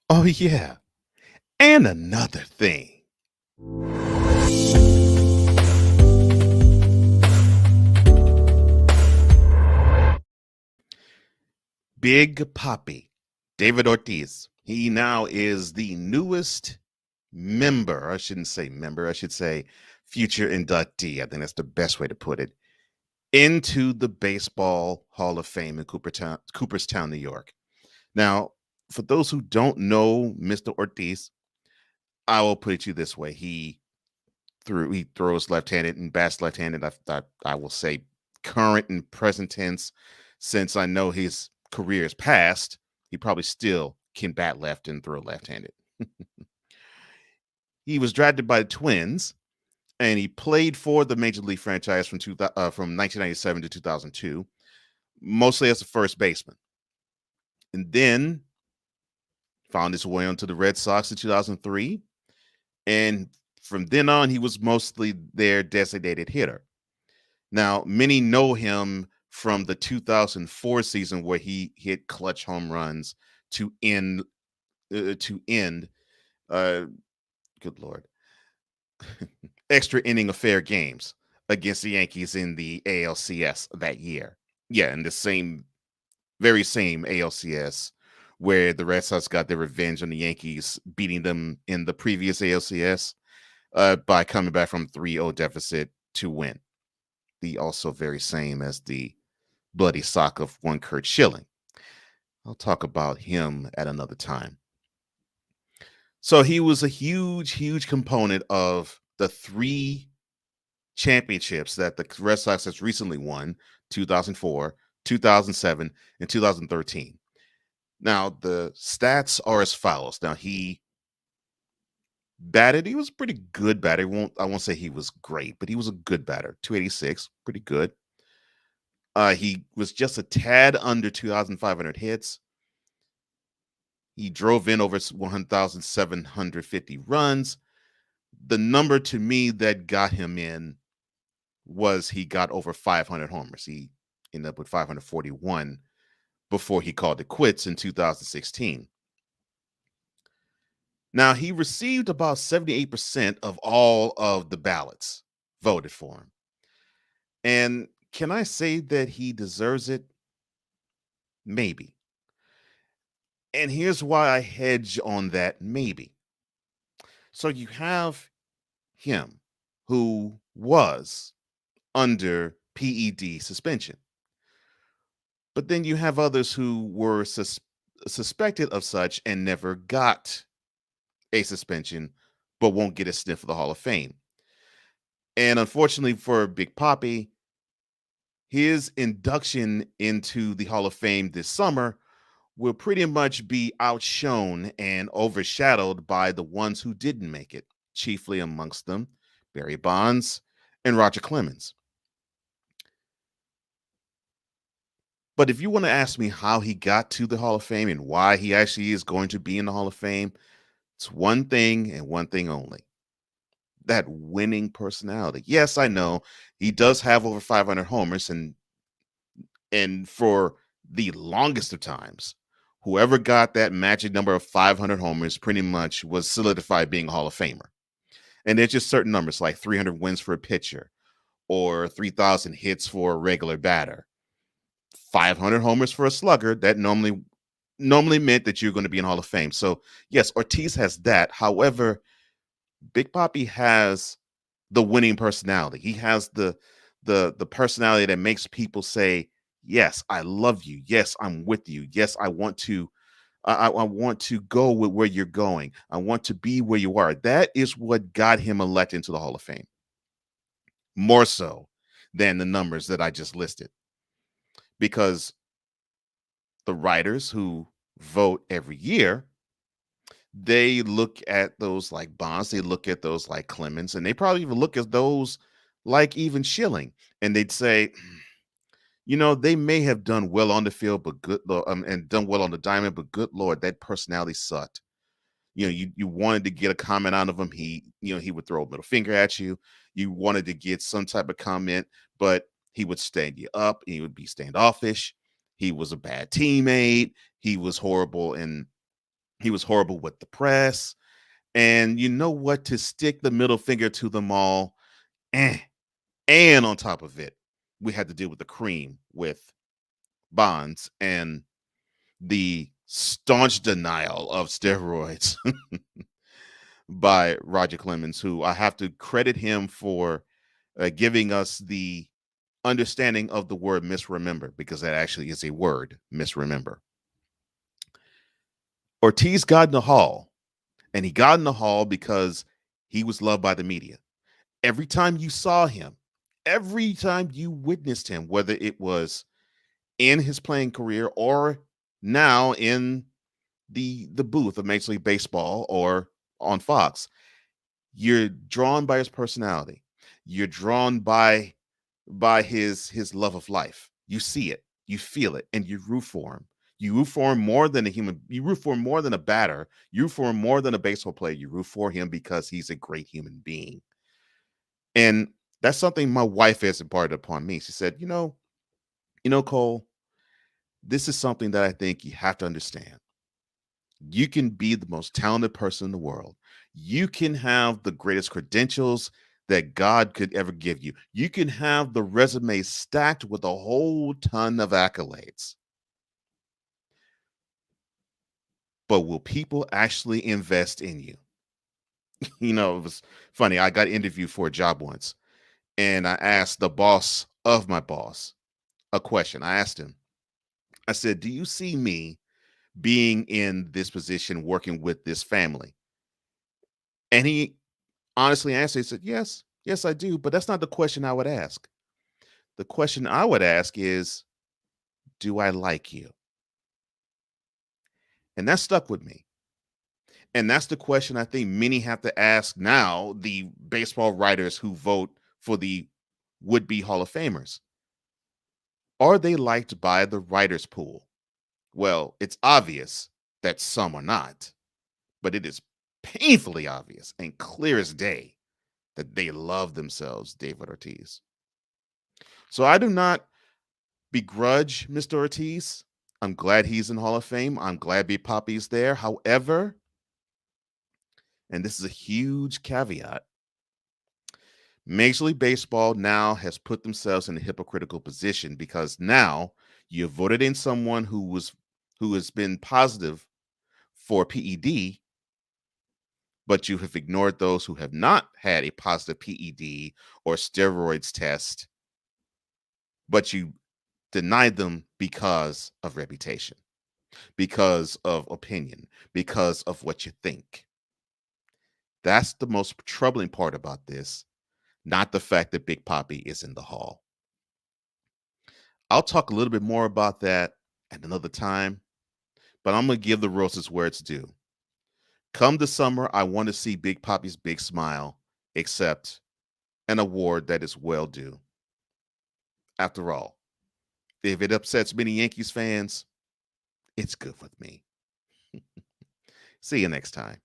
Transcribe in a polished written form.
Oh, yeah. And another thing. Big Papi, David Ortiz. He now is the newest member. I shouldn't say member, I should say future inductee. I think that's the best way to put it. Into the Baseball Hall of Fame in Cooperstown, New York. Now, for those who don't know Mr. Ortiz, I will put it to you this way. He throws left-handed and bats left-handed. I will say current and present tense, since I know his career is past, he probably still can bat left and throw left-handed. He was drafted by the Twins, and he played for the Major League franchise from 1997 to 2002, mostly as a first baseman, and then found his way onto the Red Sox in 2003. And from then on, he was mostly their designated hitter. Now, many know him from the 2004 season where he hit clutch home runs to end uh good lord, extra inning affair games against the Yankees in the ALCS that year. Yeah, in the very same ALCS where the Red Sox got their revenge on the Yankees, beating them in the previous ALCS by coming back from 3-0 deficit to win. The also very same as the bloody sock of one Curt Shilling. I'll talk about him at another time. So he was a huge, huge component of the three championships that the Red Sox has recently won: 2004, 2007, and 2013. Now, the stats are as follows. Now, he batted, he was a pretty good batter. I won't say he was great, but he was a good batter. 286, pretty good. He was just a tad under 2,500 hits. He drove in over 1,750 runs. The number to me that got him in was he got over 500 homers. He ended up with 541 before he called it quits in 2016. Now, he received about 78% of all of the ballots voted for him. And can I say that he deserves it? Maybe. And here's why I hedge on that maybe. So you have him who was under PED suspension. But then you have others who were suspected of such and never got a suspension, but won't get a sniff of the Hall of Fame. And unfortunately for Big Papi, his induction into the Hall of Fame this summer will pretty much be outshone and overshadowed by the ones who didn't make it, chiefly amongst them Barry Bonds and Roger Clemens. But if you want to ask me how he got to the Hall of Fame and why he actually is going to be in the Hall of Fame, it's one thing and one thing only: that winning personality. Yes, I know he does have over 500 homers, and for the longest of times, whoever got that magic number of 500 homers pretty much was solidified being a Hall of Famer. And there's just certain numbers like 300 wins for a pitcher or 3,000 hits for a regular batter, 500 homers for a slugger. That normally meant that you're going to be in Hall of Fame. So yes, Ortiz has that. However, Big Papi has the winning personality. He has the personality that makes people say, "Yes, I love you. Yes, I'm with you. Yes, I want to. I want to go with where you're going. I want to be where you are." That is what got him elected into the Hall of Fame, more so than the numbers that I just listed. Because the writers who vote every year, they look at those like Bonds, they look at those like Clemens, and they probably even look at those like even Shilling, and they'd say, they may have done well on the field, but and done well on the diamond, but good Lord, that personality sucked. You wanted to get a comment out of him. He would throw a middle finger at you. You wanted to get some type of comment, but he would stand you up. He would be standoffish. He was a bad teammate. He was horrible. And He was horrible with the press. And you know what? To stick the middle finger to them all, eh. And on top of it, we had to deal with the cream with Bonds and the staunch denial of steroids by Roger Clemens, who I have to credit him for giving us the understanding of the word misremember, because that actually is a word, misremember. Ortiz got in the hall, and he got in the hall because he was loved by the media. Every time you saw him, every time you witnessed him, whether it was in his playing career or now in the booth of Major League Baseball or on Fox, you're drawn by his personality. You're drawn by his love of life. You see it, you feel it, and you root for him. You root for him more than a human. You root for him more than a batter. You root for him more than a baseball player. You root for him because he's a great human being. And that's something my wife has imparted upon me. She said, Cole, this is something that I think you have to understand. You can be the most talented person in the world. You can have the greatest credentials that God could ever give you. You can have the resume stacked with a whole ton of accolades. But will people actually invest in you? It was funny. I got interviewed for a job once, and I asked the boss of my boss a question. I asked him, I said, "Do you see me being in this position working with this family?" And he honestly answered, he said, "Yes, yes, I do. But that's not the question I would ask. The question I would ask is, do I like you?" And that stuck with me. And that's the question I think many have to ask now, the baseball writers who vote for the would be Hall of Famers. Are they liked by the writers' pool? Well, it's obvious that some are not, but it is painfully obvious and clear as day that they love themselves, David Ortiz. So I do not begrudge Mr. Ortiz. I'm glad he's in Hall of Fame. I'm glad Big Papi's there. However, and this is a huge caveat, Major League Baseball now has put themselves in a hypocritical position because now you voted in someone who has been positive for PED, but you have ignored those who have not had a positive PED or steroids test, but you denied them because of reputation, because of opinion, because of what you think. That's the most troubling part about this, not the fact that Big Papi is in the hall. I'll talk a little bit more about that at another time, but I'm going to give the roses where it's due. Come the summer, I want to see Big Papi's big smile accept an award that is well due. After all, if it upsets many Yankees fans, it's good with me. See you next time.